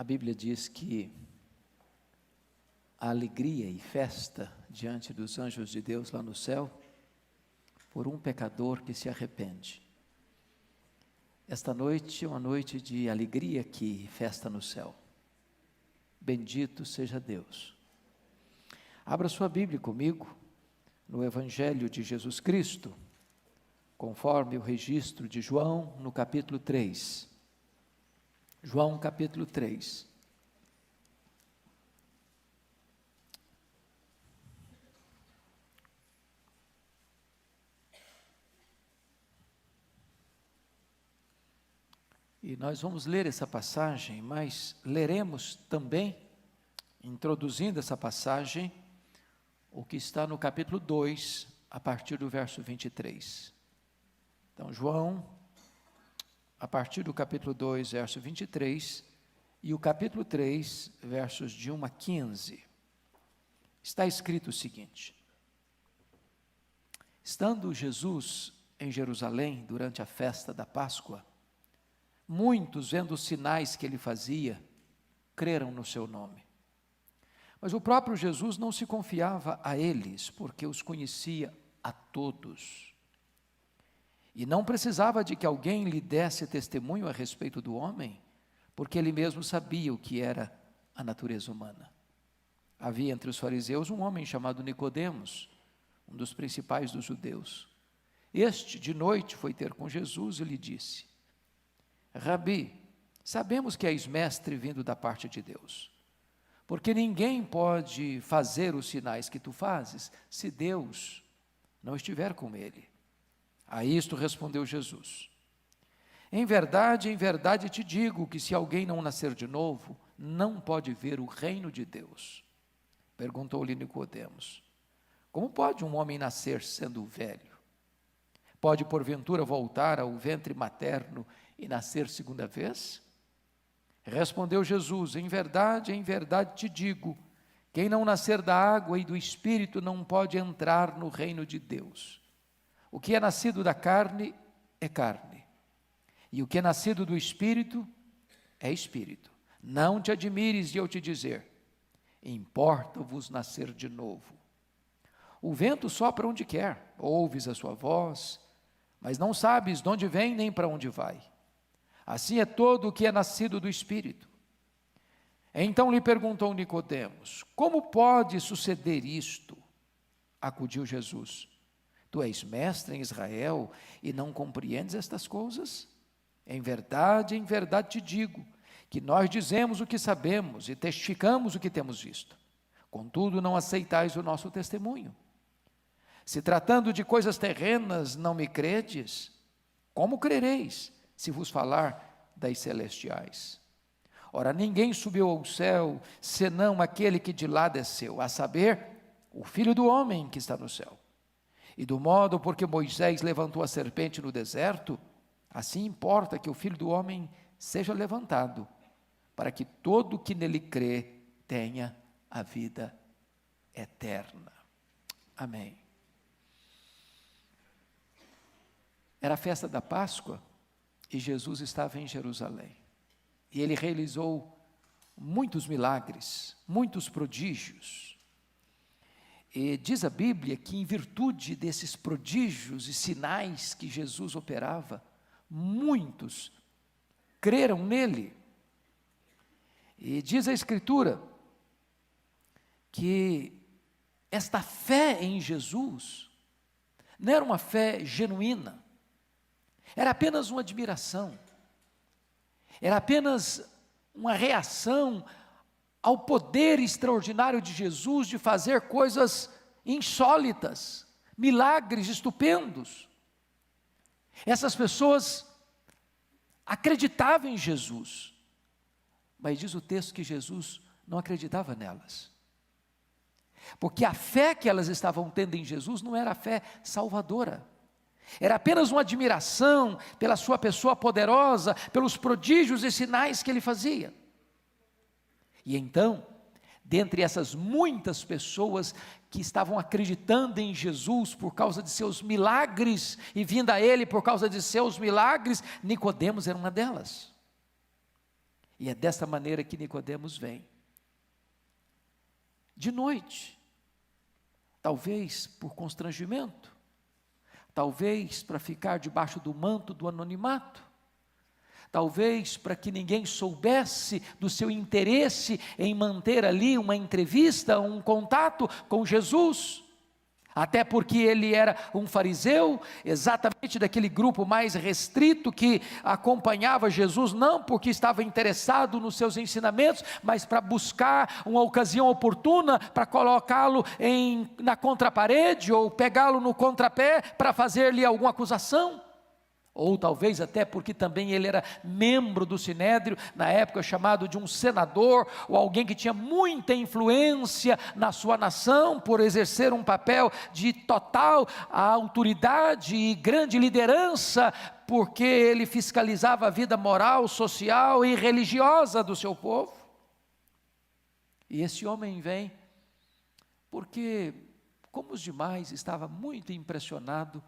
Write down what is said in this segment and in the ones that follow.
A Bíblia diz que a alegria e festa diante dos anjos de Deus lá no céu, por um pecador que se arrepende. Esta noite é uma noite de alegria aqui, festa no céu. Bendito seja Deus. Abra sua Bíblia comigo, no Evangelho de Jesus Cristo, conforme o registro de João, no capítulo 3. João, capítulo 3. E nós vamos ler essa passagem, mas leremos também, introduzindo essa passagem, o que está no capítulo 2, a partir do verso 23. Então, João, a partir do capítulo 2, verso 23, e o capítulo 3, versos de 1 a 15, está escrito o seguinte: Estando Jesus em Jerusalém durante a festa da Páscoa, muitos, vendo os sinais que ele fazia, creram no seu nome. Mas o próprio Jesus não se confiava a eles, porque os conhecia a todos. E não precisava de que alguém lhe desse testemunho a respeito do homem, porque ele mesmo sabia o que era a natureza humana. Havia entre os fariseus um homem chamado Nicodemos, um dos principais dos judeus. Este, de noite, foi ter com Jesus e lhe disse: Rabi, sabemos que és mestre vindo da parte de Deus, porque ninguém pode fazer os sinais que tu fazes, se Deus não estiver com ele. A isto respondeu Jesus: em verdade te digo que se alguém não nascer de novo, não pode ver o reino de Deus. Perguntou-lhe Nicodemos: como pode um homem nascer sendo velho? Pode porventura voltar ao ventre materno e nascer segunda vez? Respondeu Jesus: em verdade te digo, quem não nascer da água e do Espírito não pode entrar no reino de Deus. O que é nascido da carne é carne, e o que é nascido do Espírito é Espírito. Não te admires de eu te dizer: importa-vos nascer de novo. O vento sopra onde quer, ouves a sua voz, mas não sabes de onde vem nem para onde vai. Assim é todo o que é nascido do Espírito. Então lhe perguntou Nicodemos: como pode suceder isto? Acudiu Jesus: tu és mestre em Israel e não compreendes estas coisas? Em verdade te digo, que nós dizemos o que sabemos e testificamos o que temos visto. Contudo, não aceitais o nosso testemunho. Se tratando de coisas terrenas não me credes, como crereis se vos falar das celestiais? Ora, ninguém subiu ao céu, senão aquele que de lá desceu, a saber, o Filho do homem que está no céu. E do modo porque Moisés levantou a serpente no deserto, assim importa que o Filho do homem seja levantado, para que todo que nele crê tenha a vida eterna. Amém. Era a festa da Páscoa e Jesus estava em Jerusalém. E ele realizou muitos milagres, muitos prodígios. E diz a Bíblia que em virtude desses prodígios e sinais que Jesus operava, muitos creram nele. E diz a Escritura que esta fé em Jesus não era uma fé genuína, era apenas uma admiração, era apenas uma reação ao poder extraordinário de Jesus de fazer coisas insólitas, milagres estupendos. Essas pessoas acreditavam em Jesus, mas diz o texto que Jesus não acreditava nelas, porque a fé que elas estavam tendo em Jesus não era a fé salvadora, era apenas uma admiração pela sua pessoa poderosa, pelos prodígios e sinais que ele fazia. E então, dentre essas muitas pessoas que estavam acreditando em Jesus por causa de seus milagres, e vindo a ele por causa de seus milagres, Nicodemos era uma delas. E é dessa maneira que Nicodemos vem. De noite, talvez por constrangimento, talvez para ficar debaixo do manto do anonimato, talvez para que ninguém soubesse do seu interesse em manter ali uma entrevista, um contato com Jesus, até porque ele era um fariseu, exatamente daquele grupo mais restrito que acompanhava Jesus, não porque estava interessado nos seus ensinamentos, mas para buscar uma ocasião oportuna para colocá-lo na contraparede ou pegá-lo no contrapé para fazer-lhe alguma acusação. Ou talvez até porque também ele era membro do Sinédrio, na época chamado de um senador, ou alguém que tinha muita influência na sua nação, por exercer um papel de total autoridade e grande liderança, porque ele fiscalizava a vida moral, social e religiosa do seu povo. E esse homem vem porque, como os demais, estava muito impressionado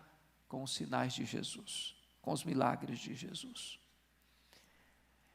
com os sinais de Jesus, com os milagres de Jesus.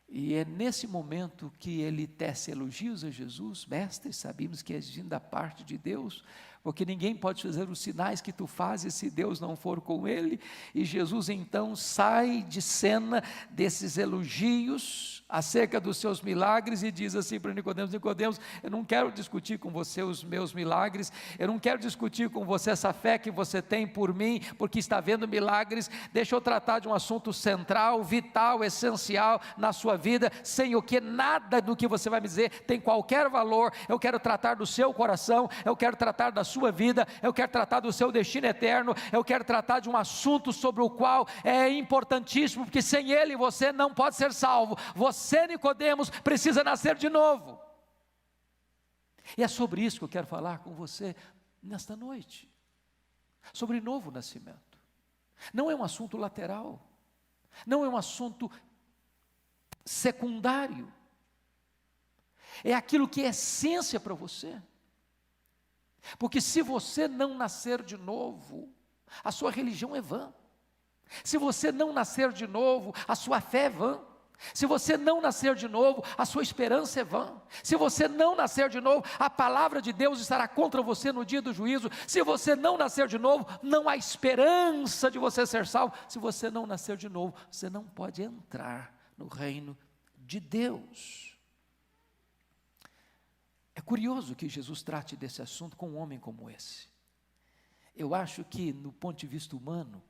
E é nesse momento que ele tece elogios a Jesus: mestre, sabemos que és vindo da parte de Deus, porque ninguém pode fazer os sinais que tu fazes se Deus não for com ele. E Jesus então sai de cena desses elogios acerca dos seus milagres e diz assim para Nicodemos: Nicodemos, eu não quero discutir com você os meus milagres, eu não quero discutir com você essa fé que você tem por mim, porque está vendo milagres. Deixa eu tratar de um assunto central, vital, essencial na sua vida, sem o que nada do que você vai me dizer tem qualquer valor. Eu quero tratar do seu coração, eu quero tratar da sua vida, eu quero tratar do seu destino eterno, eu quero tratar de um assunto sobre o qual é importantíssimo, porque sem ele você não pode ser salvo. Você, Nicodemos, precisa nascer de novo. E é sobre isso que eu quero falar com você nesta noite, sobre novo nascimento. Não é um assunto lateral, não é um assunto secundário, é aquilo que é essência para você. Porque se você não nascer de novo, a sua religião é vã. Se você não nascer de novo, a sua fé é vã. Se você não nascer de novo, a sua esperança é vã. Se você não nascer de novo, a palavra de Deus estará contra você no dia do juízo. Se você não nascer de novo, não há esperança de você ser salvo. Se você não nascer de novo, você não pode entrar no reino de Deus. É curioso que Jesus trate desse assunto com um homem como esse. Eu acho que, no ponto de vista humano,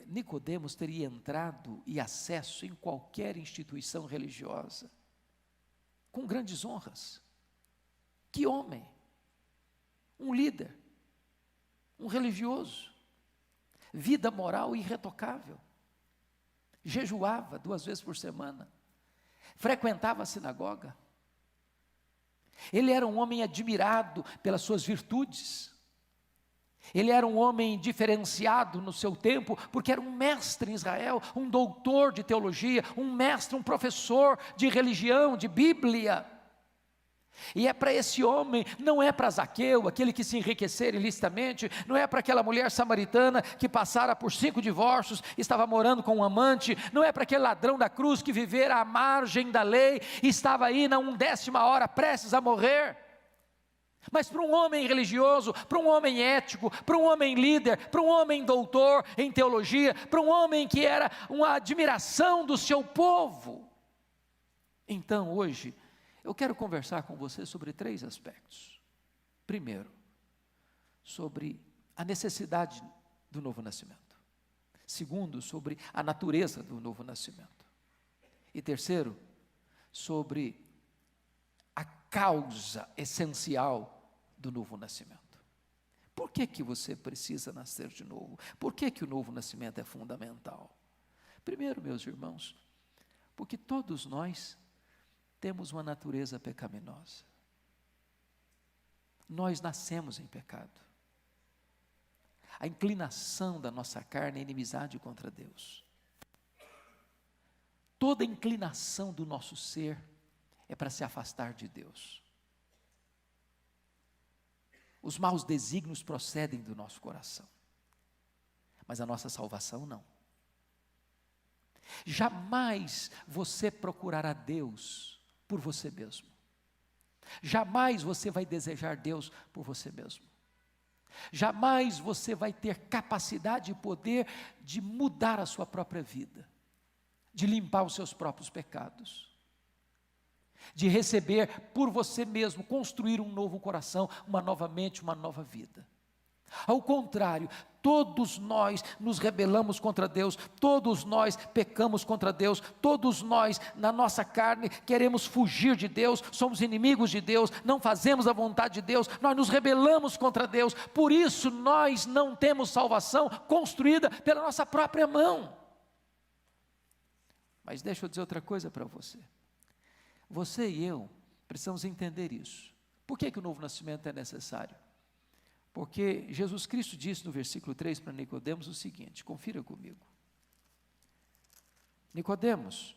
Nicodemos teria entrado e acesso em qualquer instituição religiosa, com grandes honras. Que homem! Um líder, um religioso, vida moral irretocável, jejuava 2 vezes por semana, frequentava a sinagoga. Ele era um homem admirado pelas suas virtudes. Ele era um homem diferenciado no seu tempo, porque era um mestre em Israel, um doutor de teologia, um mestre, um professor de religião, de Bíblia. E é para esse homem, não é para Zaqueu, aquele que se enriquecera ilicitamente, não é para aquela mulher samaritana que passara por 5 divórcios, estava morando com um amante, não é para aquele ladrão da cruz que vivera à margem da lei, e estava aí na 1/10 hora prestes a morrer. Mas para um homem religioso, para um homem ético, para um homem líder, para um homem doutor em teologia, para um homem que era uma admiração do seu povo. Então hoje, eu quero conversar com você sobre 3 aspectos. Primeiro, sobre a necessidade do novo nascimento. Segundo, sobre a natureza do novo nascimento. E terceiro, sobre a causa essencial do novo nascimento. Por que você precisa nascer de novo? Por que o novo nascimento é fundamental? Primeiro, meus irmãos, porque todos nós temos uma natureza pecaminosa. Nós nascemos em pecado. A inclinação da nossa carne é inimizade contra Deus. Toda inclinação do nosso ser é para se afastar de Deus. Os maus desígnios procedem do nosso coração, mas a nossa salvação não. Jamais você procurará Deus por você mesmo. Jamais você vai desejar Deus por você mesmo. Jamais você vai ter capacidade e poder de mudar a sua própria vida, de limpar os seus próprios pecados, de receber por você mesmo, construir um novo coração, uma nova mente, uma nova vida. Ao contrário, todos nós nos rebelamos contra Deus, todos nós pecamos contra Deus, todos nós na nossa carne queremos fugir de Deus, somos inimigos de Deus, não fazemos a vontade de Deus, nós nos rebelamos contra Deus, por isso nós não temos salvação construída pela nossa própria mão. Mas deixa eu dizer outra coisa para você. Você e eu precisamos entender isso. Por que o novo nascimento é necessário? Porque Jesus Cristo disse no versículo 3 para Nicodemos o seguinte, confira comigo. Nicodemos,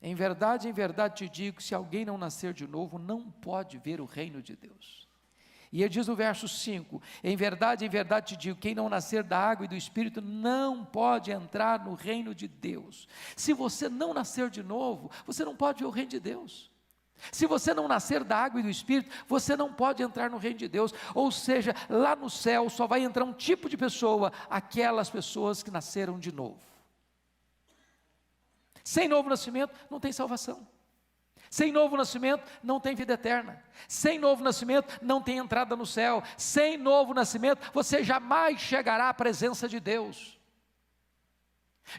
em verdade te digo, se alguém não nascer de novo, não pode ver o reino de Deus. E ele diz no verso 5, em verdade te digo, quem não nascer da água e do Espírito, não pode entrar no reino de Deus. Se você não nascer de novo, você não pode ver o reino de Deus. Se você não nascer da água e do Espírito, você não pode entrar no reino de Deus, ou seja, lá no céu só vai entrar um tipo de pessoa, aquelas pessoas que nasceram de novo. Sem novo nascimento, não tem salvação. Sem novo nascimento, não tem vida eterna. Sem novo nascimento, não tem entrada no céu. Sem novo nascimento, você jamais chegará à presença de Deus.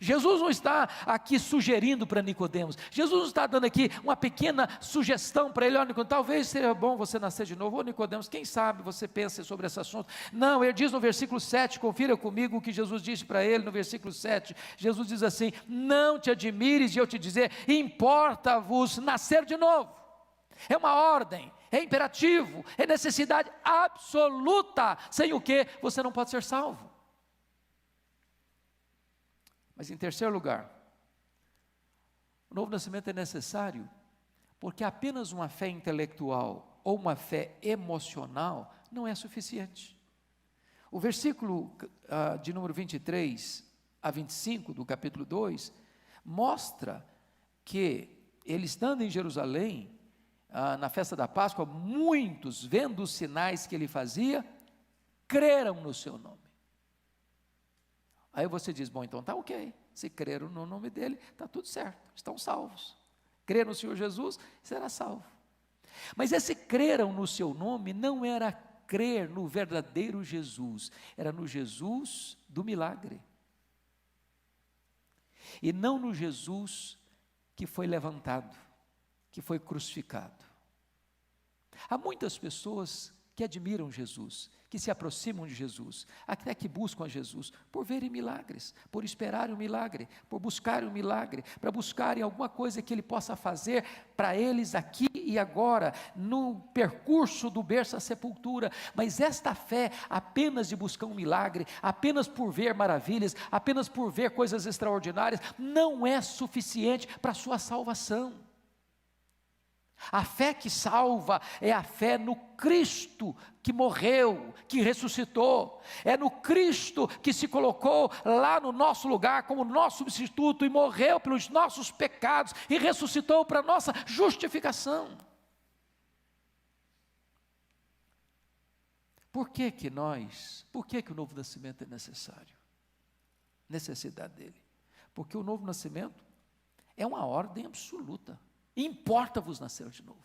Jesus não está aqui sugerindo para Nicodemos, Jesus não está dando aqui uma pequena sugestão para ele, Nicodemos, talvez seja bom você nascer de novo, Nicodemos, quem sabe você pensa sobre esse assunto. Não, ele diz no versículo 7, confira comigo o que Jesus disse para ele no versículo 7, Jesus diz assim, não te admires de eu te dizer, importa-vos nascer de novo. É uma ordem, é imperativo, é necessidade absoluta, sem o que você não pode ser salvo. Mas em terceiro lugar, o novo nascimento é necessário porque apenas uma fé intelectual ou uma fé emocional não é suficiente. O versículo de número 23 a 25 do capítulo 2 mostra que ele estando em Jerusalém, na festa da Páscoa, muitos vendo os sinais que ele fazia, creram no seu nome. Aí você diz, bom, então está ok, se creram no nome dele, está tudo certo, estão salvos. Crer no Senhor Jesus, será salvo. Mas esse creram no seu nome não era crer no verdadeiro Jesus, era no Jesus do milagre. E não no Jesus que foi levantado, que foi crucificado. Há muitas pessoas que admiram Jesus, que se aproximam de Jesus, até que buscam a Jesus, por verem milagres, por esperarem um milagre, por buscarem um milagre, para buscarem alguma coisa que Ele possa fazer para eles aqui e agora, no percurso do berço à sepultura. Mas esta fé, apenas de buscar um milagre, apenas por ver maravilhas, apenas por ver coisas extraordinárias, não é suficiente para a sua salvação. A fé que salva é a fé no Cristo que morreu, que ressuscitou, é no Cristo que se colocou lá no nosso lugar como nosso substituto e morreu pelos nossos pecados e ressuscitou para a nossa justificação. Por que o novo nascimento é necessário? Necessidade dele. Porque o novo nascimento é uma ordem absoluta. Importa-vos nascer de novo.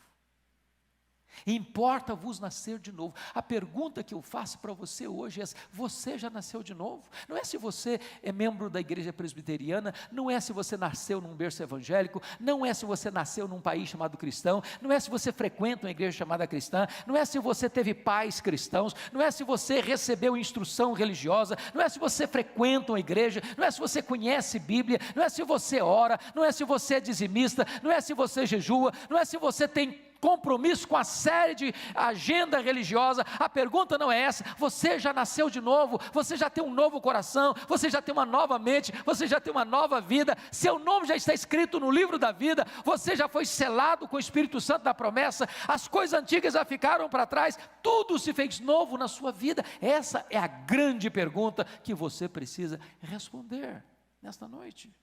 Importa-vos nascer de novo. A pergunta que eu faço para você hoje é: você já nasceu de novo? Não é se você é membro da igreja presbiteriana, não é se você nasceu num berço evangélico, não é se você nasceu num país chamado cristão, não é se você frequenta uma igreja chamada cristã, não é se você teve pais cristãos, não é se você recebeu instrução religiosa, não é se você frequenta uma igreja, não é se você conhece Bíblia, não é se você ora, não é se você é dizimista, não é se você jejua, não é se você tem compromisso com a série de agenda religiosa. A pergunta não é essa. Você já nasceu de novo, você já tem um novo coração, você já tem uma nova mente, você já tem uma nova vida, seu nome já está escrito no livro da vida, você já foi selado com o Espírito Santo da promessa, as coisas antigas já ficaram para trás, tudo se fez novo na sua vida. Essa é a grande pergunta que você precisa responder nesta noite.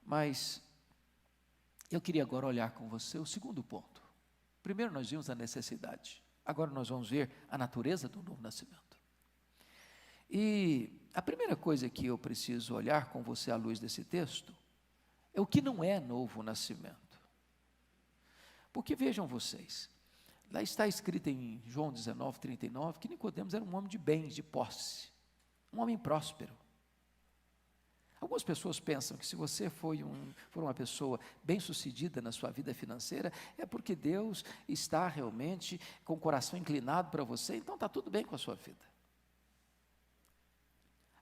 Mas eu queria agora olhar com você o segundo ponto. Primeiro nós vimos a necessidade, agora nós vamos ver a natureza do novo nascimento. E a primeira coisa que eu preciso olhar com você à luz desse texto é o que não é novo nascimento. Porque vejam vocês, lá está escrito em João 19:39, que Nicodemos era um homem de bens, de posse, um homem próspero. Algumas pessoas pensam que se você for uma pessoa bem-sucedida na sua vida financeira, é porque Deus está realmente com o coração inclinado para você, então está tudo bem com a sua vida.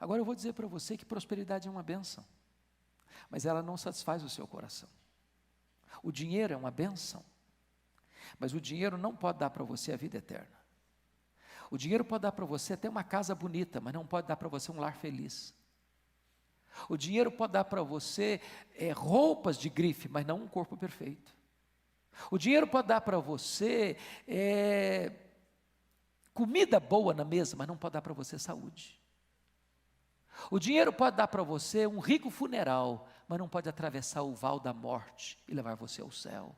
Agora eu vou dizer para você que prosperidade é uma bênção, mas ela não satisfaz o seu coração. O dinheiro é uma bênção, mas o dinheiro não pode dar para você a vida eterna. O dinheiro pode dar para você até uma casa bonita, mas não pode dar para você um lar feliz. O dinheiro pode dar para você roupas de grife, mas não um corpo perfeito. O dinheiro pode dar para você comida boa na mesa, mas não pode dar para você saúde. O dinheiro pode dar para você um rico funeral, mas não pode atravessar o val da morte e levar você ao céu.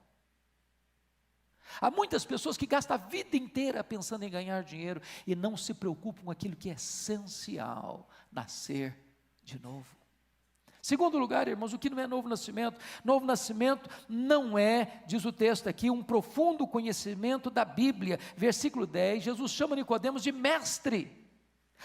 Há muitas pessoas que gastam a vida inteira pensando em ganhar dinheiro e não se preocupam com aquilo que é essencial, nascer de novo. Segundo lugar, irmãos, o que não é novo nascimento? Novo nascimento não é, diz o texto aqui, um profundo conhecimento da Bíblia. Versículo 10, Jesus chama Nicodemos de mestre.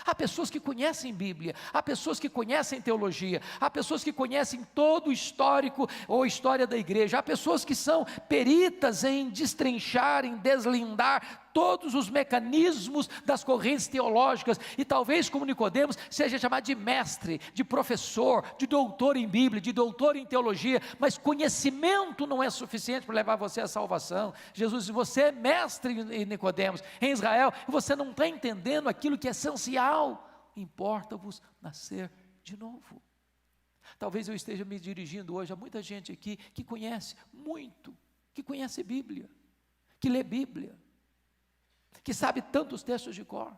Há pessoas que conhecem Bíblia, há pessoas que conhecem teologia, há pessoas que conhecem todo o histórico ou história da igreja, há pessoas que são peritas em destrinchar, em deslindar todos os mecanismos das correntes teológicas, e talvez como Nicodemos seja chamado de mestre, de professor, de doutor em Bíblia, de doutor em teologia, mas conhecimento não é suficiente para levar você à salvação. Jesus diz, você é mestre em Nicodemos, em Israel, e você não está entendendo aquilo que é essencial, importa-vos nascer de novo. Talvez eu esteja me dirigindo hoje a muita gente aqui que conhece muito, que conhece Bíblia, que lê Bíblia, que sabe tantos textos de cor,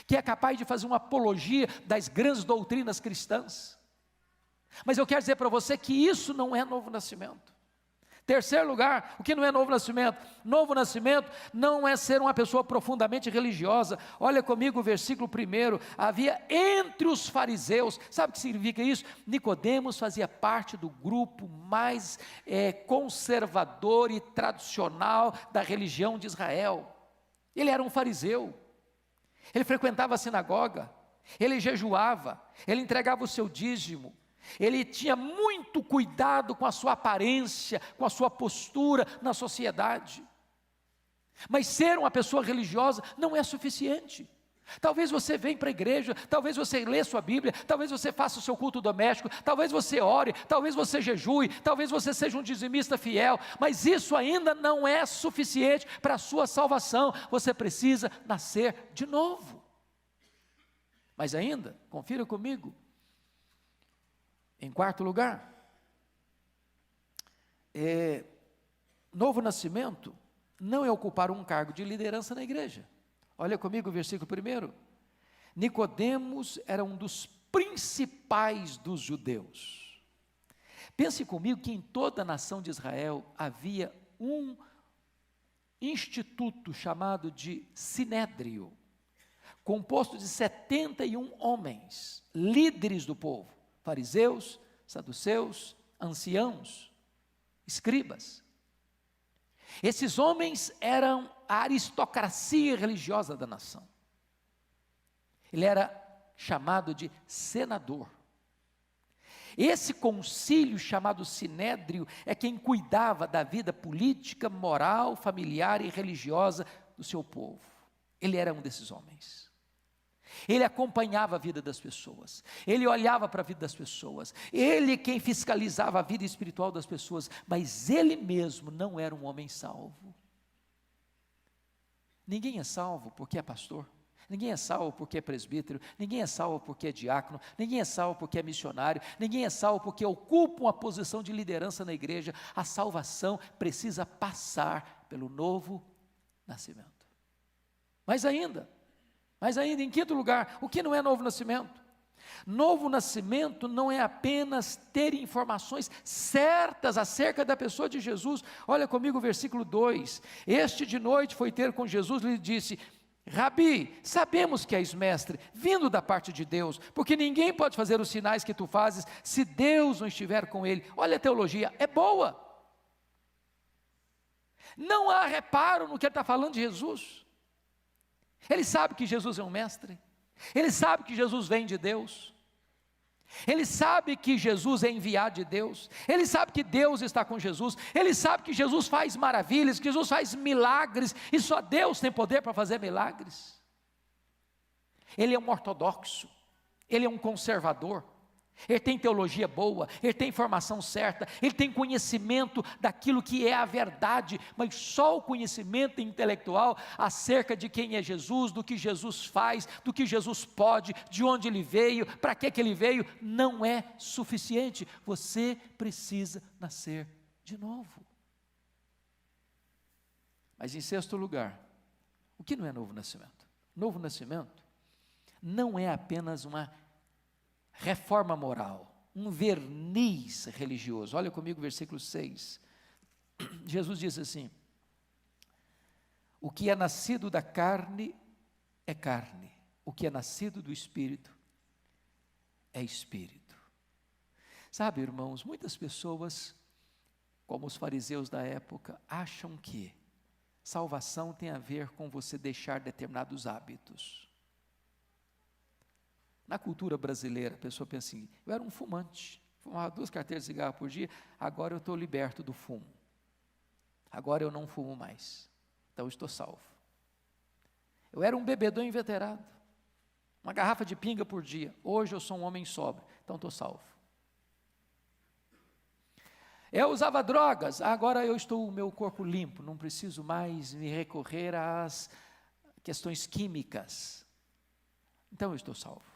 que é capaz de fazer uma apologia das grandes doutrinas cristãs, mas eu quero dizer para você que isso não é novo nascimento. Terceiro lugar, o que não é novo nascimento? Novo nascimento não é ser uma pessoa profundamente religiosa. Olha comigo o versículo 1, havia entre os fariseus, sabe o que significa isso? Nicodemos fazia parte do grupo mais conservador e tradicional da religião de Israel. Ele era um fariseu, ele frequentava a sinagoga, ele jejuava, ele entregava o seu dízimo, ele tinha muito cuidado com a sua aparência, com a sua postura na sociedade. Mas ser uma pessoa religiosa não é suficiente. Talvez você venha para a igreja, talvez você lê sua Bíblia, talvez você faça o seu culto doméstico, talvez você ore, talvez você jejue, talvez você seja um dizimista fiel, mas isso ainda não é suficiente para a sua salvação. Você precisa nascer de novo. Mas ainda, confira comigo, em quarto lugar, novo nascimento não é ocupar um cargo de liderança na igreja. Olha comigo o versículo 1. Nicodemos era um dos principais dos judeus. Pense comigo que em toda a nação de Israel havia um instituto chamado de Sinédrio, composto de 71 homens, líderes do povo, fariseus, saduceus, anciãos, escribas. Esses homens eram a aristocracia religiosa da nação. Ele era chamado de senador. Esse concílio chamado Sinédrio é quem cuidava da vida política, moral, familiar e religiosa do seu povo. Ele era um desses homens. Ele acompanhava a vida das pessoas, ele olhava para a vida das pessoas, ele quem fiscalizava a vida espiritual das pessoas, mas ele mesmo não era um homem salvo. Ninguém é salvo porque é pastor, ninguém é salvo porque é presbítero, ninguém é salvo porque é diácono, ninguém é salvo porque é missionário, ninguém é salvo porque ocupa uma posição de liderança na igreja. A salvação precisa passar pelo novo nascimento. Mas ainda, em quinto lugar, o que não é novo nascimento? Novo nascimento não é apenas ter informações certas acerca da pessoa de Jesus. Olha comigo o versículo 2: este de noite foi ter com Jesus e lhe disse: Rabi, sabemos que és mestre, vindo da parte de Deus, porque ninguém pode fazer os sinais que tu fazes, se Deus não estiver com ele. Olha a teologia, é boa. Não há reparo no que ele está falando de Jesus. Ele sabe que Jesus é um mestre, ele sabe que Jesus vem de Deus, ele sabe que Jesus é enviado de Deus, ele sabe que Deus está com Jesus, ele sabe que Jesus faz maravilhas, que Jesus faz milagres, e só Deus tem poder para fazer milagres. Ele é um ortodoxo, ele é um conservador, ele tem teologia boa, ele tem informação certa, ele tem conhecimento daquilo que é a verdade, mas só o conhecimento intelectual acerca de quem é Jesus, do que Jesus faz, do que Jesus pode, de onde ele veio, para que ele veio, não é suficiente. Você precisa nascer de novo. Mas em sexto lugar, o que não é novo nascimento? Novo nascimento não é apenas uma reforma moral, um verniz religioso. Olha comigo o versículo 6, Jesus diz assim: o que é nascido da carne é carne, o que é nascido do Espírito é Espírito. Sabe, irmãos, muitas pessoas, como os fariseus da época, acham que salvação tem a ver com você deixar determinados hábitos. Na cultura brasileira, a pessoa pensa assim: eu era um fumante, fumava 2 carteiras de cigarro por dia, agora eu estou liberto do fumo, agora eu não fumo mais, então eu estou salvo. Eu era um bebedor inveterado, uma garrafa de pinga por dia, hoje eu sou um homem sóbrio, então estou salvo. Eu usava drogas, agora eu estou o meu corpo limpo, não preciso mais me recorrer às questões químicas, então eu estou salvo.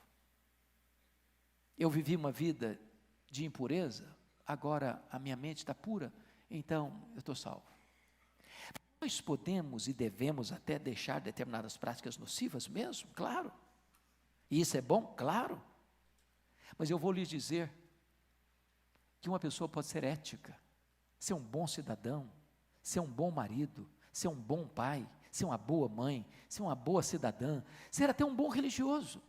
Eu vivi uma vida de impureza, agora a minha mente está pura, então eu estou salvo. Nós podemos e devemos até deixar determinadas práticas nocivas mesmo, claro. E isso é bom, claro. Mas eu vou lhes dizer que uma pessoa pode ser ética, ser um bom cidadão, ser um bom marido, ser um bom pai, ser uma boa mãe, ser uma boa cidadã, ser até um bom religioso.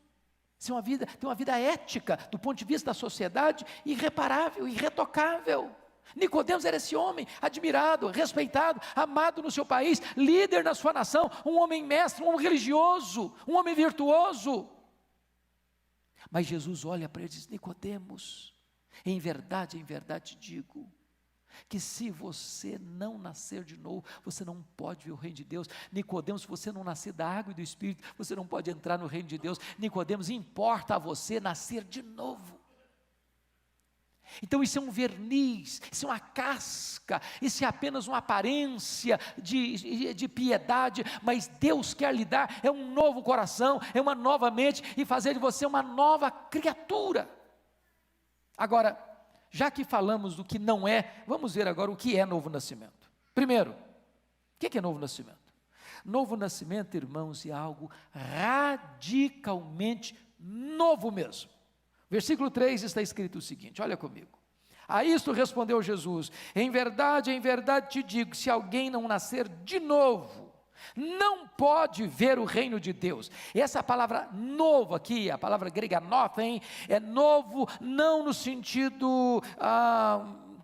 Ter uma vida ética, do ponto de vista da sociedade, irreparável, irretocável. Nicodemos era esse homem, admirado, respeitado, amado no seu país, líder na sua nação, um homem mestre, um homem religioso, um homem virtuoso. Mas Jesus olha para ele e diz: Nicodemos, em verdade te digo, que se você não nascer de novo, você não pode ver o reino de Deus. Nicodemos, se você não nascer da água e do Espírito, você não pode entrar no reino de Deus. Nicodemos, importa a você nascer de novo. Então isso é um verniz, isso é uma casca, isso é apenas uma aparência de piedade, mas Deus quer lhe dar, é um novo coração, é uma nova mente, e fazer de você uma nova criatura. Agora, já que falamos do que não é, vamos ver agora o que é novo nascimento. Primeiro, o que é novo nascimento? Novo nascimento, irmãos, é algo radicalmente novo mesmo. Versículo 3 está escrito o seguinte, olha comigo: a isto respondeu Jesus: em verdade te digo, se alguém não nascer de novo, não pode ver o reino de Deus. Essa palavra novo aqui, a palavra grega nothen, é novo não no sentido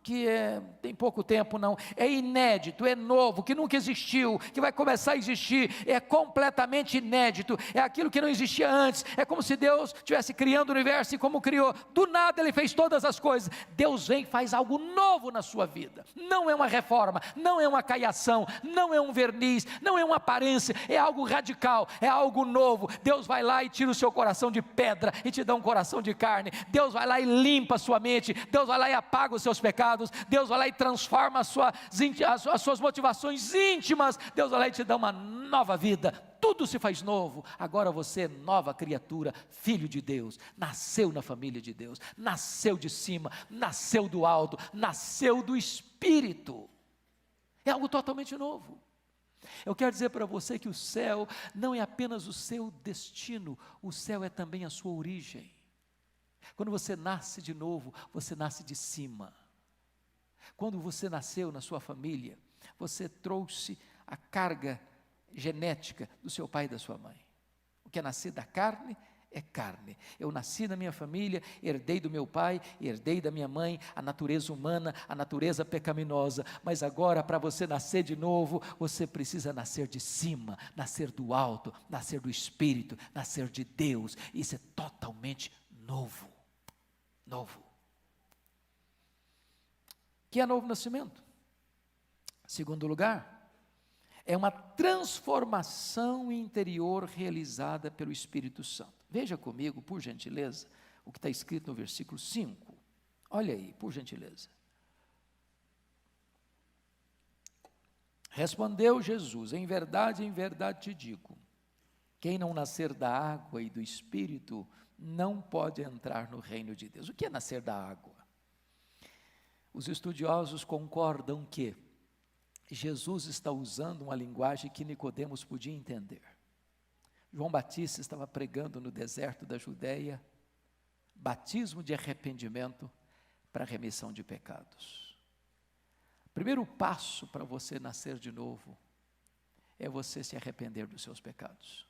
que tem pouco tempo, não, é inédito, é novo, que nunca existiu, que vai começar a existir, é completamente inédito, é aquilo que não existia antes, é como se Deus estivesse criando o universo, e como criou, do nada Ele fez todas as coisas. Deus vem e faz algo novo na sua vida, não é uma reforma, não é uma caiação, não é um verniz, não é uma aparência, é algo radical, é algo novo. Deus vai lá e tira o seu coração de pedra, e te dá um coração de carne. Deus vai lá e limpa a sua mente, Deus vai lá e apaga os seus pecados, Deus vai lá e transforma as suas motivações íntimas, Deus vai lá e te dá uma nova vida, tudo se faz novo. Agora você é nova criatura, filho de Deus, nasceu na família de Deus, nasceu de cima, nasceu do alto, nasceu do Espírito, é algo totalmente novo. Eu quero dizer para você que o céu não é apenas o seu destino, o céu é também a sua origem. Quando você nasce de novo, você nasce de cima. Quando você nasceu na sua família, você trouxe a carga genética do seu pai e da sua mãe. O que é nascer da carne é carne. Eu nasci na minha família, herdei do meu pai, herdei da minha mãe a natureza humana, a natureza pecaminosa, mas agora para você nascer de novo, você precisa nascer de cima, nascer do alto, nascer do Espírito, nascer de Deus. Isso é totalmente novo. Novo. Que é novo nascimento? Segundo lugar, é uma transformação interior realizada pelo Espírito Santo. Veja comigo, por gentileza, o que está escrito no versículo 5. Olha aí, por gentileza. Respondeu Jesus: em verdade te digo, quem não nascer da água e do Espírito não pode entrar no reino de Deus. O que é nascer da água? Os estudiosos concordam que Jesus está usando uma linguagem que Nicodemos podia entender. João Batista estava pregando no deserto da Judeia, batismo de arrependimento para remissão de pecados. Primeiro passo para você nascer de novo é você se arrepender dos seus pecados.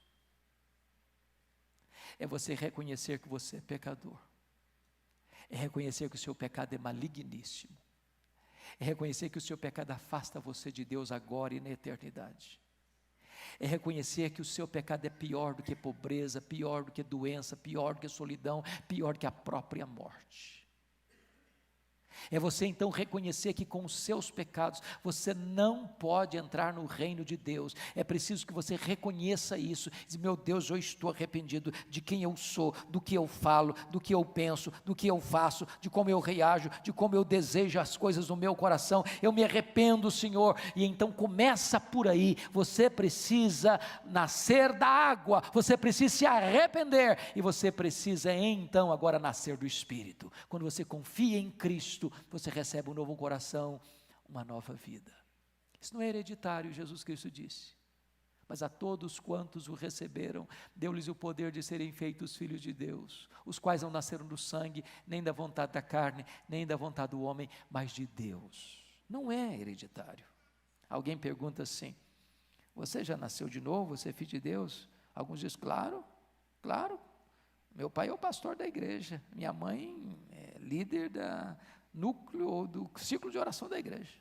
É você reconhecer que você é pecador. É reconhecer que o seu pecado é maligníssimo. É reconhecer que o seu pecado afasta você de Deus agora e na eternidade. É reconhecer que o seu pecado é pior do que pobreza, pior do que doença, pior do que solidão, pior do que a própria morte. É você então reconhecer que com os seus pecados você não pode entrar no reino de Deus. É preciso que você reconheça isso. Diz: meu Deus, eu estou arrependido de quem eu sou, do que eu falo, do que eu penso, do que eu faço, de como eu reajo, de como eu desejo as coisas no meu coração. Eu me arrependo, Senhor. E então começa por aí. Você precisa nascer da água, você precisa se arrepender e você precisa então agora nascer do Espírito. Quando você confia em Cristo, você recebe um novo coração, uma nova vida. Isso não é hereditário, Jesus Cristo disse. Mas a todos quantos o receberam, deu-lhes o poder de serem feitos filhos de Deus, os quais não nasceram do sangue, nem da vontade da carne, nem da vontade do homem, mas de Deus. Não é hereditário. Alguém pergunta assim: você já nasceu de novo? Você é filho de Deus? Alguns dizem: claro, claro. Meu pai é o pastor da igreja, minha mãe é líder da núcleo ou do ciclo de oração da igreja.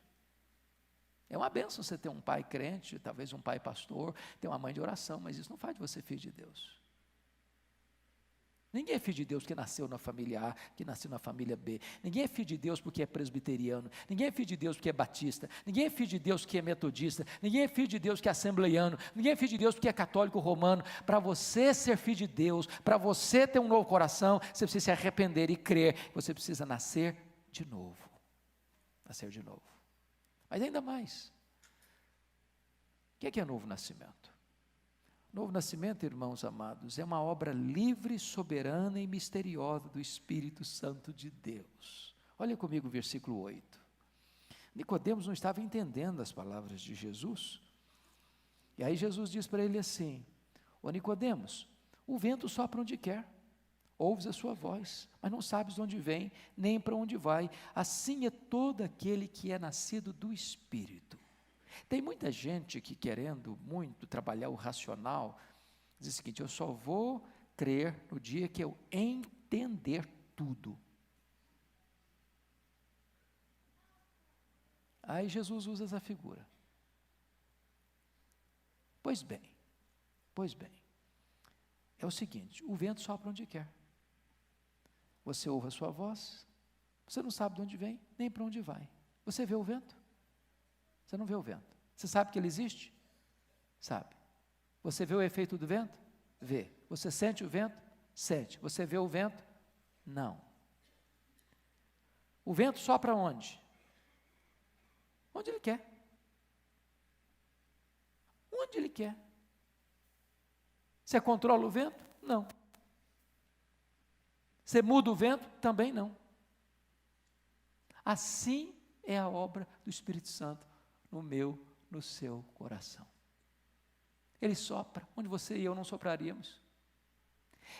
É uma bênção você ter um pai crente, talvez um pai pastor, ter uma mãe de oração, mas isso não faz de você filho de Deus. Ninguém é filho de Deus porque nasceu na família A, que nasceu na família B. Ninguém é filho de Deus porque é presbiteriano. Ninguém é filho de Deus porque é batista. Ninguém é filho de Deus porque é metodista. Ninguém é filho de Deus porque é assembleiano. Ninguém é filho de Deus porque é católico romano. Para você ser filho de Deus, para você ter um novo coração, você precisa se arrepender e crer. Você precisa nascer de novo. Nascer de novo. Mas ainda mais, o que é novo nascimento? Novo nascimento, irmãos amados, é uma obra livre, soberana e misteriosa do Espírito Santo de Deus. Olha comigo o versículo 8. Nicodemos não estava entendendo as palavras de Jesus. E aí Jesus diz para ele assim: ô Nicodemos, o vento sopra onde quer, ouves a sua voz, mas não sabes de onde vem, nem para onde vai. Assim é todo aquele que é nascido do Espírito. Tem muita gente que, querendo muito trabalhar o racional, diz o seguinte: eu só vou crer no dia que eu entender tudo. Aí Jesus usa essa figura. Pois bem, é o seguinte: o vento sopra onde quer. Você ouve a sua voz, você não sabe de onde vem, nem para onde vai. Você vê o vento? Você não vê o vento. Você sabe que ele existe? Sabe. Você vê o efeito do vento? Vê. Você sente o vento? Sente. Você vê o vento? Não. O vento sopra onde? Onde ele quer. Onde ele quer. Você controla o vento? Não. Você muda o vento? Também não. Assim é a obra do Espírito Santo no meu, no seu coração. Ele sopra onde você e eu não sopraríamos.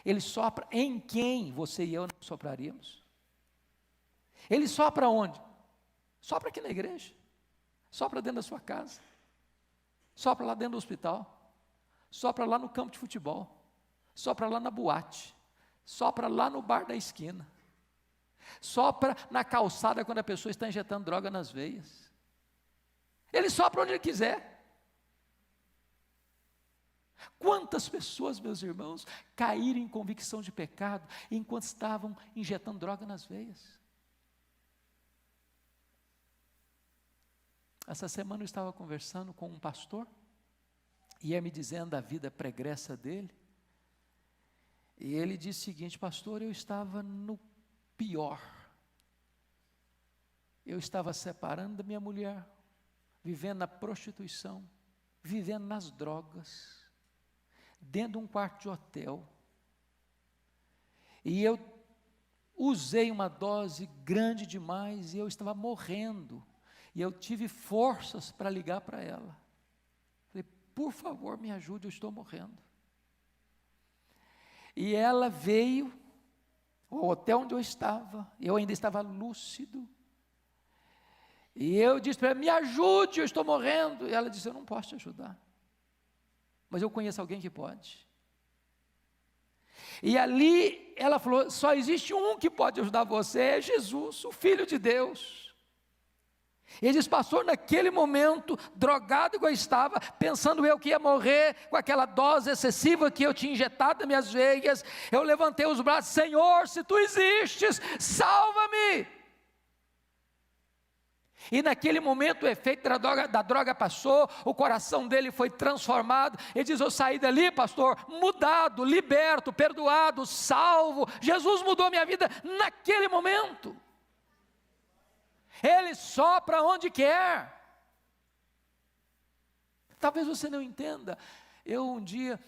Ele sopra em quem você e eu não sopraríamos. Ele sopra onde? Sopra aqui na igreja, sopra dentro da sua casa, sopra lá dentro do hospital, sopra lá no campo de futebol, sopra lá na boate, sopra lá no bar da esquina, sopra na calçada quando a pessoa está injetando droga nas veias. Ele sopra onde ele quiser. Quantas pessoas, meus irmãos, caíram em convicção de pecado enquanto estavam injetando droga nas veias? Essa semana eu estava conversando com um pastor, e ia me dizendo a vida pregressa dele, e ele disse o seguinte: pastor, eu estava no pior, eu estava separando da minha mulher, vivendo na prostituição, vivendo nas drogas, dentro de um quarto de hotel, e eu usei uma dose grande demais, e eu estava morrendo, e eu tive forças para ligar para ela, falei, por favor me ajude, eu estou morrendo. E ela veio ao hotel onde eu ainda estava lúcido, e eu disse para ela, me ajude, eu estou morrendo, e ela disse, eu não posso te ajudar, mas eu conheço alguém que pode. E ali ela falou, só existe um que pode ajudar você, é Jesus, o Filho de Deus. Ele diz, pastor, naquele momento, drogado igual eu estava, pensando eu que ia morrer com aquela dose excessiva que eu tinha injetado nas minhas veias, eu levantei os braços, Senhor, se tu existes, salva-me. E naquele momento o efeito da droga passou, o coração dele foi transformado, ele diz, eu saí dali, pastor, mudado, liberto, perdoado, salvo, Jesus mudou minha vida naquele momento. Ele sopra onde quer. Talvez você não entenda. Eu um dia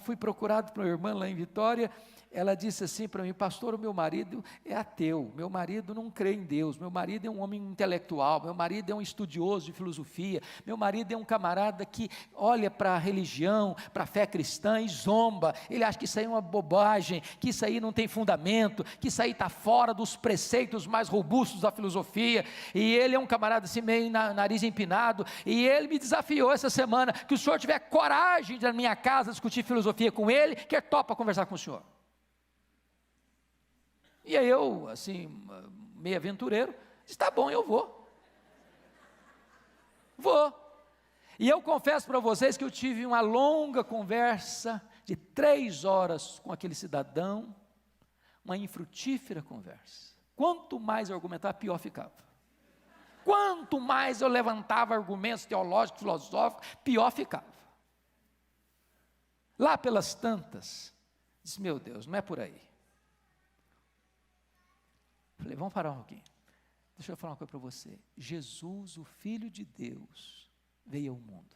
fui procurado por uma irmã lá em Vitória. Ela disse assim para mim, pastor, o meu marido é ateu, meu marido não crê em Deus, meu marido é um homem intelectual, meu marido é um estudioso de filosofia, meu marido é um camarada que olha para a religião, para a fé cristã e zomba, ele acha que isso aí é uma bobagem, que isso aí não tem fundamento, que isso aí está fora dos preceitos mais robustos da filosofia, e ele é um camarada assim meio nariz empinado, e ele me desafiou essa semana, que o senhor tiver coragem de ir na minha casa discutir filosofia com ele, que topa conversar com o senhor. E aí eu, assim, meio aventureiro, disse, tá bom, eu vou. E eu confesso para vocês que eu tive uma longa conversa de 3 horas com aquele cidadão, uma infrutífera conversa. Quanto mais eu argumentava, pior ficava. Quanto mais eu levantava argumentos teológicos, filosóficos, pior ficava. Lá pelas tantas, disse, meu Deus, não é por aí. Falei, vamos parar um pouquinho. Deixa eu falar uma coisa para você. Jesus, o Filho de Deus, veio ao mundo.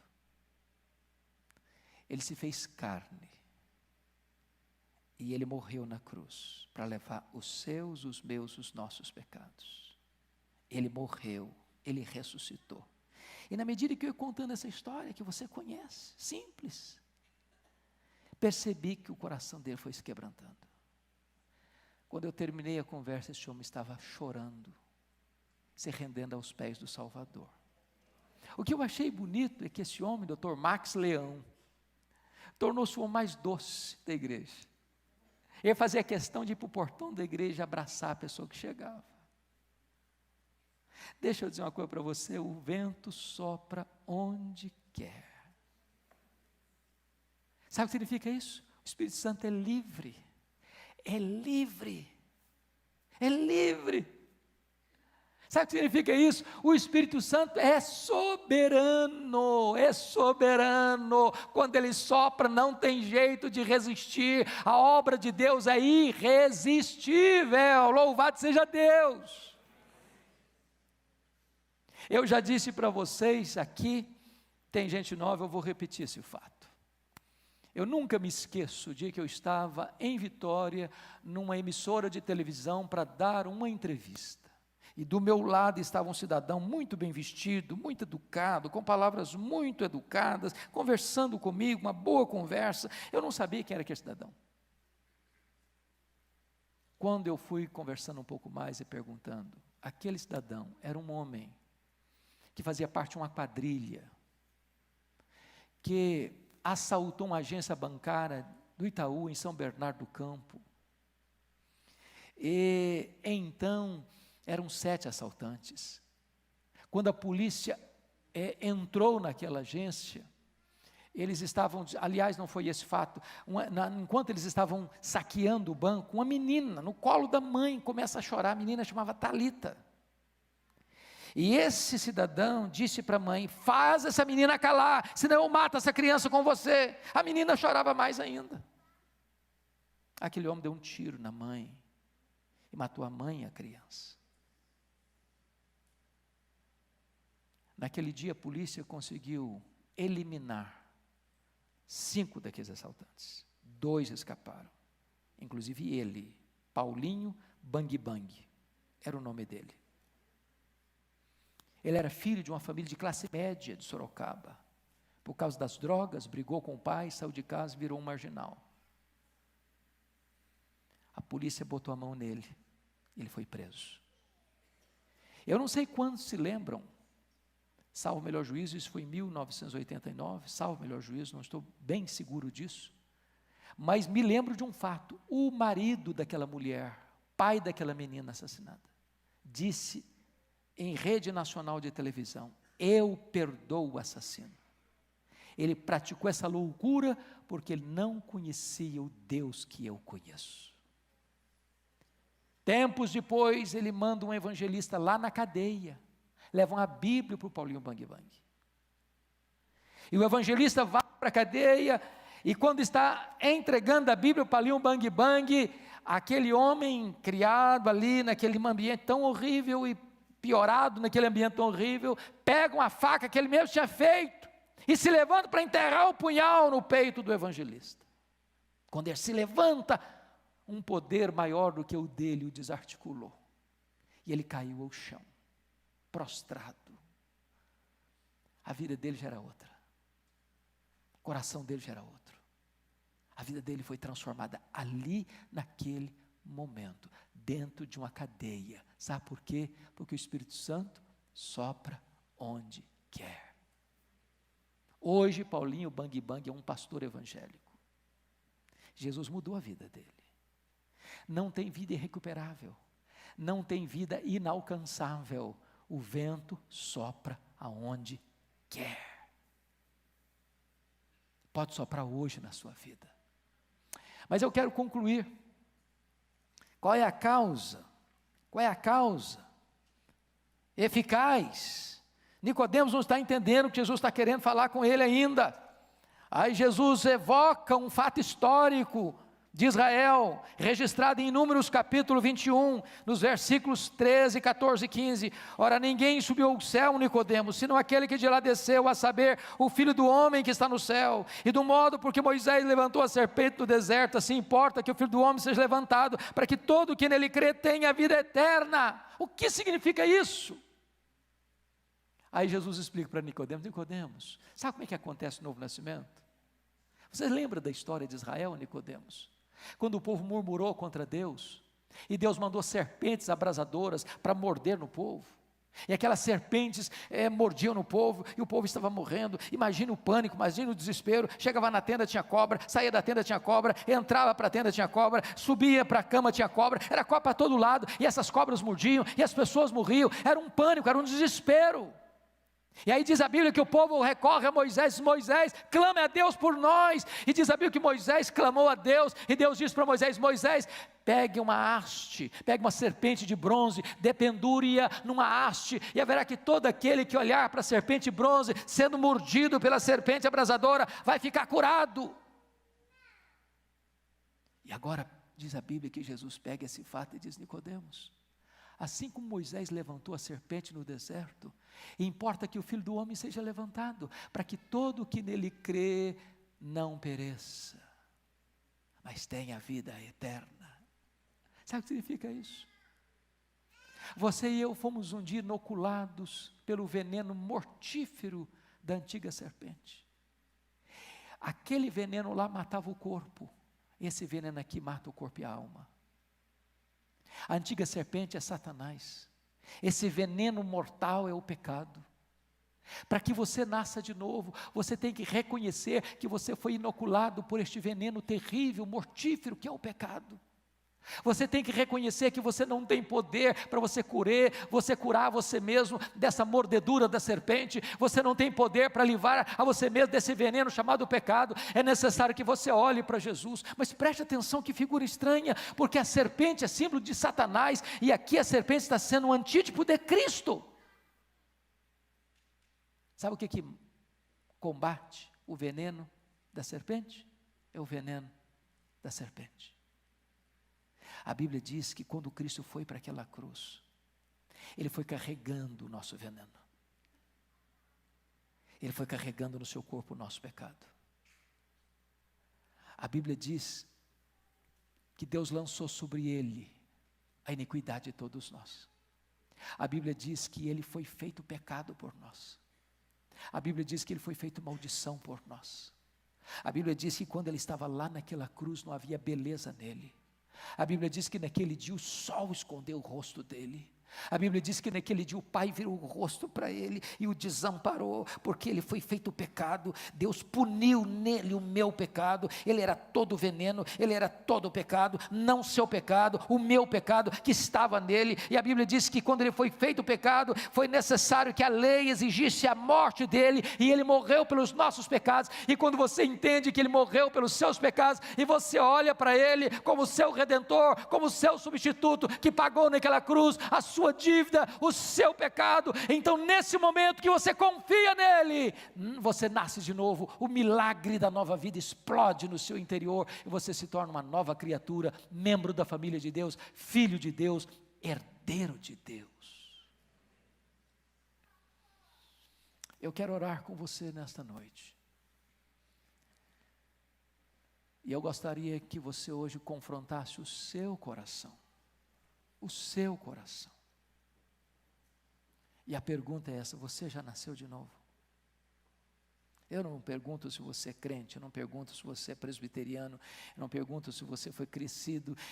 Ele se fez carne. E ele morreu na cruz para levar os seus, os meus, os nossos pecados. Ele morreu, ele ressuscitou. E na medida que eu ia contando essa história, que você conhece, simples, percebi que o coração dele foi se quebrantando. Quando eu terminei a conversa, esse homem estava chorando, se rendendo aos pés do Salvador. O que eu achei bonito é que esse homem, Dr. Max Leão, tornou-se o homem mais doce da igreja. Ele fazia questão de ir para o portão da igreja abraçar a pessoa que chegava. Deixa eu dizer uma coisa para você, o vento sopra onde quer. Sabe o que significa isso? O Espírito Santo é livre. É livre, é livre. Sabe o que significa isso? O Espírito Santo é soberano, quando ele sopra não tem jeito de resistir, a obra de Deus é irresistível, louvado seja Deus. Eu já disse para vocês aqui, tem gente nova, eu vou repetir esse fato. Eu nunca me esqueço o dia que eu estava em Vitória, numa emissora de televisão para dar uma entrevista. E do meu lado estava um cidadão muito bem vestido, muito educado, com palavras muito educadas, conversando comigo, uma boa conversa. Eu não sabia quem era aquele cidadão. Quando eu fui conversando um pouco mais e perguntando, aquele cidadão era um homem que fazia parte de uma quadrilha, que assaltou uma agência bancária do Itaú, em São Bernardo do Campo. E então, eram 7 assaltantes. Quando a polícia entrou naquela agência, eles estavam, aliás, não foi esse fato, enquanto eles estavam saqueando o banco, uma menina no colo da mãe começa a chorar, a menina chamava Talita. E esse cidadão disse para a mãe: faz essa menina calar, senão eu mato essa criança com você. A menina chorava mais ainda. Aquele homem deu um tiro na mãe e matou a mãe e a criança. Naquele dia a polícia conseguiu eliminar 5 daqueles assaltantes. 2 escaparam, inclusive ele, Paulinho Bang Bang, era o nome dele. Ele era filho de uma família de classe média de Sorocaba. Por causa das drogas, brigou com o pai, saiu de casa e virou um marginal. A polícia botou a mão nele, ele foi preso. Eu não sei quantos se lembram, salvo o melhor juízo, isso foi em 1989, salvo o melhor juízo, não estou bem seguro disso, mas me lembro de um fato: o marido daquela mulher, pai daquela menina assassinada, disse em rede nacional de televisão: eu perdoo o assassino. Ele praticou essa loucura porque ele não conhecia o Deus que eu conheço. Tempos depois, ele manda um evangelista lá na cadeia, levam a Bíblia para o Paulinho Bang Bang. E o evangelista vai para a cadeia, e quando está entregando a Bíblia para o Paulinho Bang Bang, aquele homem criado ali naquele ambiente tão horrível e piorado naquele ambiente tão horrível, pega uma faca que ele mesmo tinha feito e se levanta para enterrar o punhal no peito do evangelista. Quando ele se levanta, um poder maior do que o dele o desarticulou, e ele caiu ao chão, prostrado. A vida dele já era outra, o coração dele já era outro, a vida dele foi transformada ali, naquele momento, dentro de uma cadeia. Sabe por quê? Porque o Espírito Santo sopra onde quer. Hoje Paulinho Bang Bang é um pastor evangélico. Jesus mudou a vida dele. Não tem vida irrecuperável, não tem vida inalcançável. O vento sopra aonde quer. Pode soprar hoje na sua vida. Mas eu quero concluir. Qual é a causa? Qual é a causa eficaz? Nicodemos não está entendendo o que Jesus está querendo falar com ele ainda. Aí Jesus evoca um fato histórico de Israel, registrado em Números capítulo 21, nos versículos 13, 14 e 15. Ora, ninguém subiu ao céu, Nicodemos, senão aquele que de lá desceu, a saber, o Filho do homem que está no céu. E do modo porque Moisés levantou a serpente no deserto, assim importa que o Filho do homem seja levantado, para que todo que nele crê tenha vida eterna. O que significa isso? Aí Jesus explica para Nicodemos: Nicodemos, sabe como é que acontece o novo nascimento? Você lembra da história de Israel, Nicodemos? Quando o povo murmurou contra Deus, e Deus mandou serpentes abrasadoras para morder no povo, e aquelas serpentes mordiam no povo, e o povo estava morrendo. Imagina o pânico, imagina o desespero. Chegava na tenda, tinha cobra, saía da tenda, tinha cobra, entrava para a tenda, tinha cobra, subia para a cama, tinha cobra, era cobra para todo lado, e essas cobras mordiam, e as pessoas morriam. Era um pânico, era um desespero. E aí diz a Bíblia que o povo recorre a Moisés: Moisés, clame a Deus por nós. E diz a Bíblia que Moisés clamou a Deus, e Deus disse para Moisés: Moisés, pegue uma haste, pegue uma serpente de bronze, dependure-a numa haste, e haverá que todo aquele que olhar para a serpente de bronze, sendo mordido pela serpente abrasadora, vai ficar curado. E agora diz a Bíblia que Jesus pega esse fato e diz: Nicodemos, assim como Moisés levantou a serpente no deserto, importa que o Filho do homem seja levantado, para que todo o que nele crê não pereça, mas tenha a vida eterna. Sabe o que significa isso? Você e eu fomos um dia inoculados pelo veneno mortífero da antiga serpente. Aquele veneno lá matava o corpo, esse veneno aqui mata o corpo e a alma. A antiga serpente é Satanás. Esse veneno mortal é o pecado. Para que você nasça de novo, você tem que reconhecer que você foi inoculado por este veneno terrível, mortífero, que é o pecado. Você tem que reconhecer que você não tem poder para você curar você mesmo dessa mordedura da serpente. Você não tem poder para livrar a você mesmo desse veneno chamado pecado. É necessário que você olhe para Jesus. Mas preste atenção, que figura estranha, porque a serpente é símbolo de Satanás, e aqui a serpente está sendo um antítipo de Cristo. Sabe o que combate o veneno da serpente? É o veneno da serpente. A Bíblia diz que quando Cristo foi para aquela cruz, Ele foi carregando o nosso veneno. Ele foi carregando no seu corpo o nosso pecado. A Bíblia diz que Deus lançou sobre Ele a iniquidade de todos nós. A Bíblia diz que Ele foi feito pecado por nós. A Bíblia diz que Ele foi feito maldição por nós. A Bíblia diz que quando Ele estava lá naquela cruz não havia beleza nele. A Bíblia diz que naquele dia o sol escondeu o rosto dele. A Bíblia diz que naquele dia o Pai virou o rosto para ele e o desamparou, porque ele foi feito pecado. Deus puniu nele o meu pecado. Ele era todo veneno, ele era todo pecado, não seu pecado, o meu pecado que estava nele. E a Bíblia diz que quando ele foi feito pecado, foi necessário que a lei exigisse a morte dele, e ele morreu pelos nossos pecados. E quando você entende que ele morreu pelos seus pecados, e você olha para ele como seu redentor, como seu substituto, que pagou naquela cruz a sua dívida, o seu pecado, então nesse momento que você confia nele, você nasce de novo. O milagre da nova vida explode no seu interior, e você se torna uma nova criatura, membro da família de Deus, filho de Deus, herdeiro de Deus. Eu quero orar com você nesta noite, e eu gostaria que você hoje confrontasse o seu coração. O seu coração. E a pergunta é essa: você já nasceu de novo? Eu não pergunto se você é crente, eu não pergunto se você é presbiteriano, eu não pergunto se você foi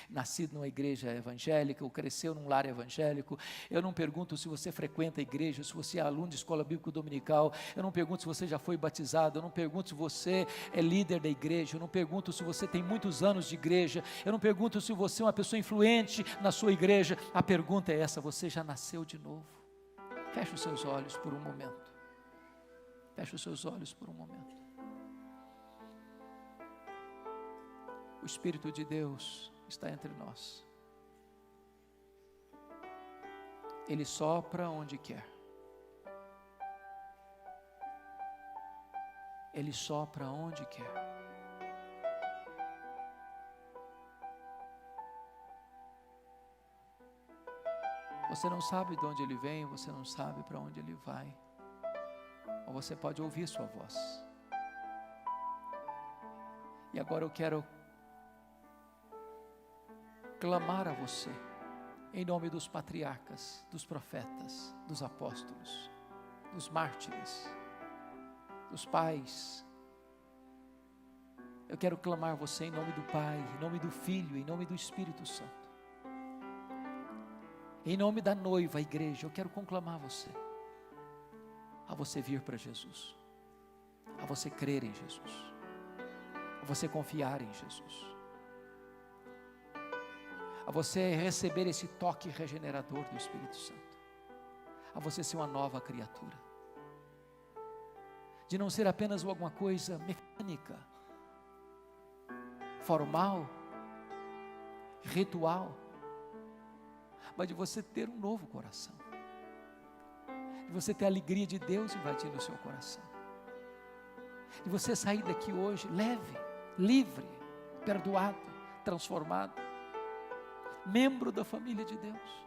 nascido numa igreja evangélica, ou cresceu num lar evangélico, eu não pergunto se você frequenta a igreja, se você é aluno de escola bíblica dominical, eu não pergunto se você já foi batizado, eu não pergunto se você é líder da igreja, eu não pergunto se você tem muitos anos de igreja, eu não pergunto se você é uma pessoa influente na sua igreja. A pergunta é essa: você já nasceu de novo? Feche os seus olhos por um momento. Feche os seus olhos por um momento. O Espírito de Deus está entre nós. Ele sopra onde quer. Ele sopra onde quer. Você não sabe de onde ele vem, você não sabe para onde ele vai. Ou você pode ouvir sua voz. E agora eu quero clamar a você, em nome dos patriarcas, dos profetas, dos apóstolos, dos mártires, dos pais. Eu quero clamar a você em nome do Pai, em nome do Filho, em nome do Espírito Santo. Em nome da noiva, a igreja, eu quero conclamar você a você vir para Jesus, a você crer em Jesus, a você confiar em Jesus, a você receber esse toque regenerador do Espírito Santo, a você ser uma nova criatura, de não ser apenas alguma coisa mecânica, formal, ritual, mas de você ter um novo coração, de você ter a alegria de Deus invadindo o seu coração, de você sair daqui hoje leve, livre, perdoado, transformado, membro da família de Deus.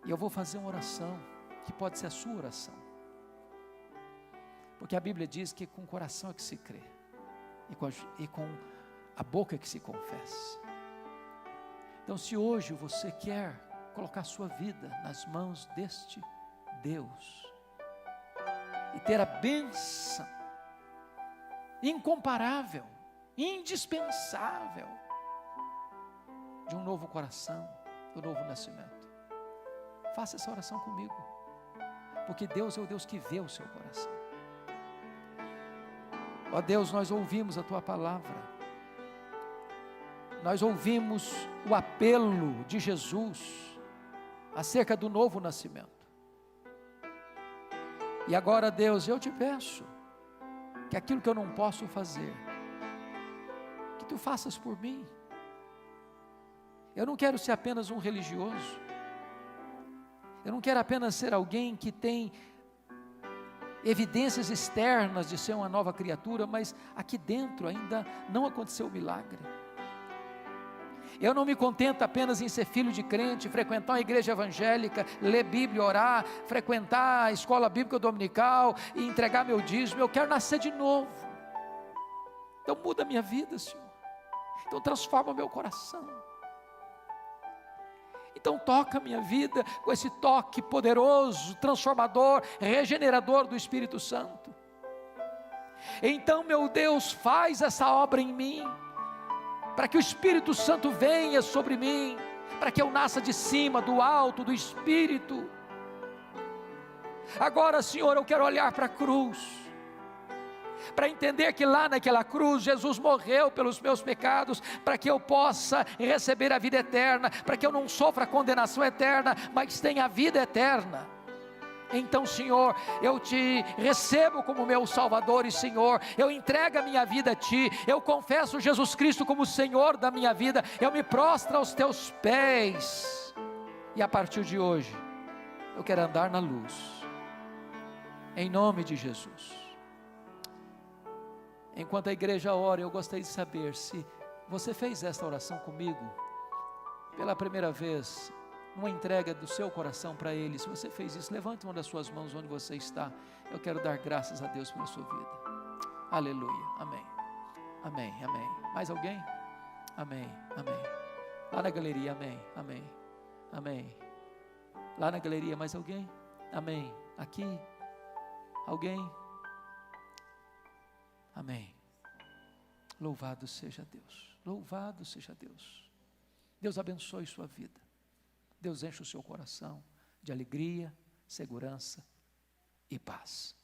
E eu vou fazer uma oração que pode ser a sua oração, porque a Bíblia diz que com o coração é que se crê, e com a boca é que se confessa. Então, se hoje você quer colocar sua vida nas mãos deste Deus e ter a bênção incomparável, indispensável de um novo coração, do novo nascimento. Faça essa oração comigo, porque Deus é o Deus que vê o seu coração. Ó Deus, nós ouvimos a Tua palavra, nós ouvimos o apelo de Jesus acerca do novo nascimento. E agora, Deus, eu te peço que aquilo que eu não posso fazer, que Tu faças por mim. Eu não quero ser apenas um religioso, eu não quero apenas ser alguém que tem evidências externas de ser uma nova criatura, mas aqui dentro ainda não aconteceu o milagre. Eu não me contento apenas em ser filho de crente, frequentar uma igreja evangélica, ler Bíblia, orar, frequentar a escola bíblica dominical e entregar meu dízimo. Eu quero nascer de novo. Então muda a minha vida, Senhor. Então transforma meu coração. Então toca a minha vida com esse toque poderoso, transformador, regenerador do Espírito Santo. Então, meu Deus, faz essa obra em mim, para que o Espírito Santo venha sobre mim, para que eu nasça de cima, do alto, do Espírito. Agora, Senhor, eu quero olhar para a cruz, para entender que lá naquela cruz Jesus morreu pelos meus pecados, para que eu possa receber a vida eterna, para que eu não sofra a condenação eterna, mas tenha a vida eterna. Então, Senhor, eu te recebo como meu Salvador e Senhor, eu entrego a minha vida a Ti, eu confesso Jesus Cristo como Senhor da minha vida, eu me prostro aos Teus pés, e a partir de hoje, eu quero andar na luz, em nome de Jesus. Enquanto a igreja ora, eu gostaria de saber se você fez esta oração comigo, pela primeira vez, uma entrega do seu coração para Ele. Se você fez isso, levante uma das suas mãos onde você está. Eu quero dar graças a Deus pela sua vida. Aleluia, amém, amém, amém. Mais alguém? Amém, amém. Lá na galeria, amém, amém, amém. Lá na galeria, mais alguém? Amém. Aqui, alguém? Amém. Louvado seja Deus, louvado seja Deus. Deus abençoe sua vida, Deus enche o seu coração de alegria, segurança e paz.